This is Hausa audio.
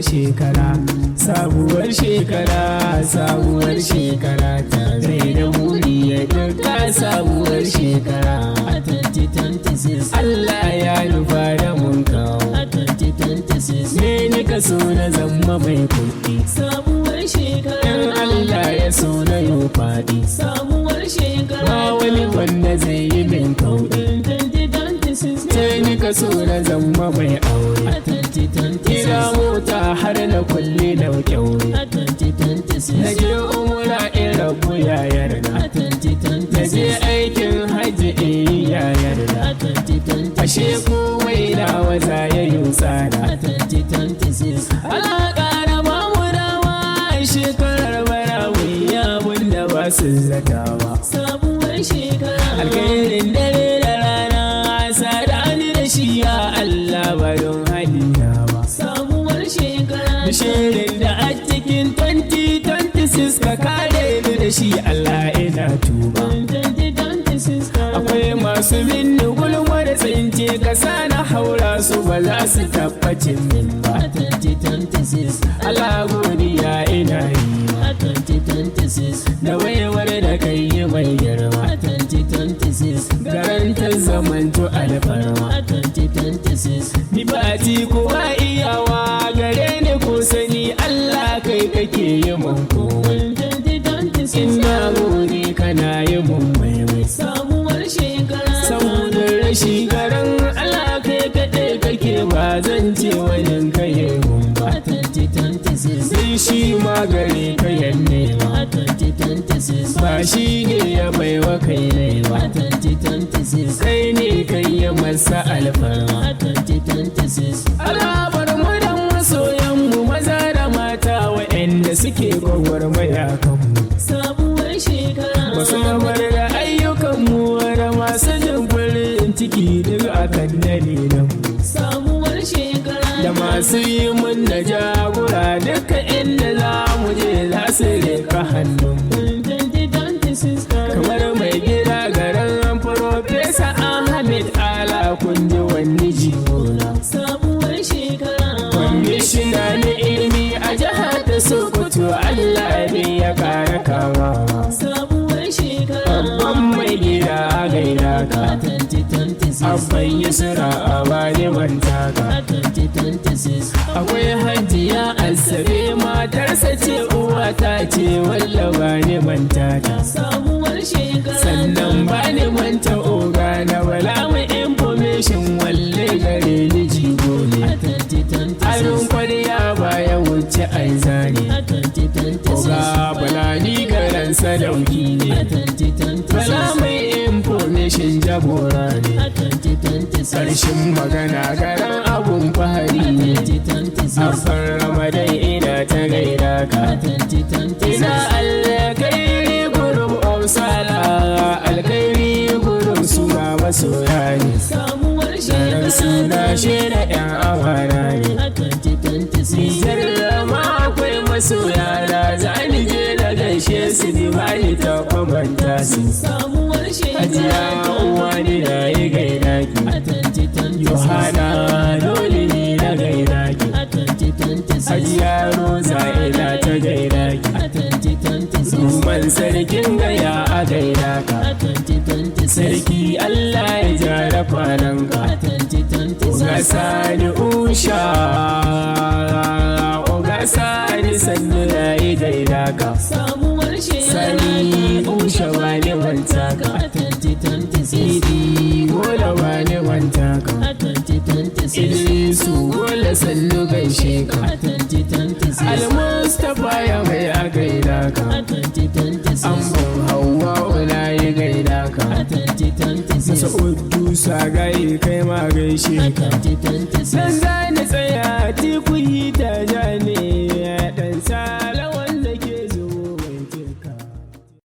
shekara, sabuwar shekara, sabuwar shekara ta zai da buri ya duka sabuwar shekara. A 2026 Allah ya nufa da mun kawo. a 2026 Ne ni ka so na zama mai kuɗi, sabuwar shekara in Allah ya so na yi faɗi. sabuwar shekara Ba wani wanda zai yi min kauɗi, 2026 sai ni ka so na zama mai aure. a 2026 Ina mota har na kulle da kyaure, a 2026 na je umura in rabu ya yarda, a 2026 na je aikin hajji in ya yarda. a 2026 Ashe komai na wata ya yi tsada. a 2026 Alaƙa da mamurawa shekarar bara wuyi abin da ba su zata ba. sabuwar shekara Alkhairin dare da rana sada ni da shi ya Allah ba don halina ba. sabuwar shekara Bishirin da a cikin 2026 ka kare ni da shi Allah ina tuba. 2026 Akwai masu min gulma da tsince ka sana haura su ba za su tabbacin min ba. a 2026 Allah godiya ina yi a 2026 da waiwar da kai yi mai girma. a 2026 Garantar zamanto alfarma. a 2026 Ni ba ko ba iyawa gare ni ko sani Allah kai kake yi mun komai. 2026 Ina gode kana yi mun maimai. sabuwar shekara Saboda rashi garan Allah kai kaɗai kake ba zan ce wajen kai mun ba. a 2026 Sai shi ma gare ka yanne ba. a 2026 Ba shi ne ya baiwa kai ne ba. a 2026 Kai ne kai ya masa alfarma. a 2026 Alabar mu dan masoyan mu maza da mata waɗanda suke gwagwarmaya kanmu. sabuwar shekara Wasu lamar da ayyukan mu da masu jin farin ciki duk akan dalilan mu. sabuwar shekara Da masu yi mun da jagora duka inda za mu je za su rika hannun mu. 2026 Kamar mai gida garin Profesa Ahmed Ala kun ji wani jigora. sabuwar shekara Kwamishina na ilimi a jihar da Sokoto Allah ne ya kara kamawa. sabuwar shekara Babban mai gida a gaida a ka. 2026 Abban Yusra a bani manta ka. a 2026 Akwai hajiya Asabe matarsa ce uwa ta ce walla bani manta ta. sabuwar shekara Sannan bani manta oga na bala mai information walle gare ni jigo a ne. 2026 Ayon kwariya baya wuce ai zane. a 2026 Oga bala ni garan sadauki a ne. 2026 Bala mai information jagora ne. a 2026 Karshen magana garan abun fahari a ne. 2026 Afan Ramadan ina ta gaida a ka. 2026 Ina alkairi gurum Omsala alkairi gurum su ma masoya ne. sabuwar Garan suna shekara shaida 'yan amana ne. a 2026 Nijar ma akwai masoya da za ni je da gaishe su ni ba ni ta kwamanta su. sabuwar Hajiya shekara uwa ni na yi gaida ki. a 2026 Yohana dole ni na gaida ki. a 2026 Hajiya Roza ina ta gaida ki. a 2026 Ruman sarkin gaya a gaida ka. a 2026 Sarki Allah ya jara kwanan a ka. 2026 Oga Sani Usha, Oga Sani sannu na yi gaida ka. sabuwar shekara Sani Usha wani wanta ka. a 2026 Idi Gola wani wanta ka. a 2026 Idrisu Gola sannu gaishe ka. a 2026 Al-Mustapha ya mai a gaida a ka. 2026 Ambon Hauwa na yi gaida ka. a 2026 Sa'udu Sagaye kai ma gaishe a ka. 2026 Zan zane tsaya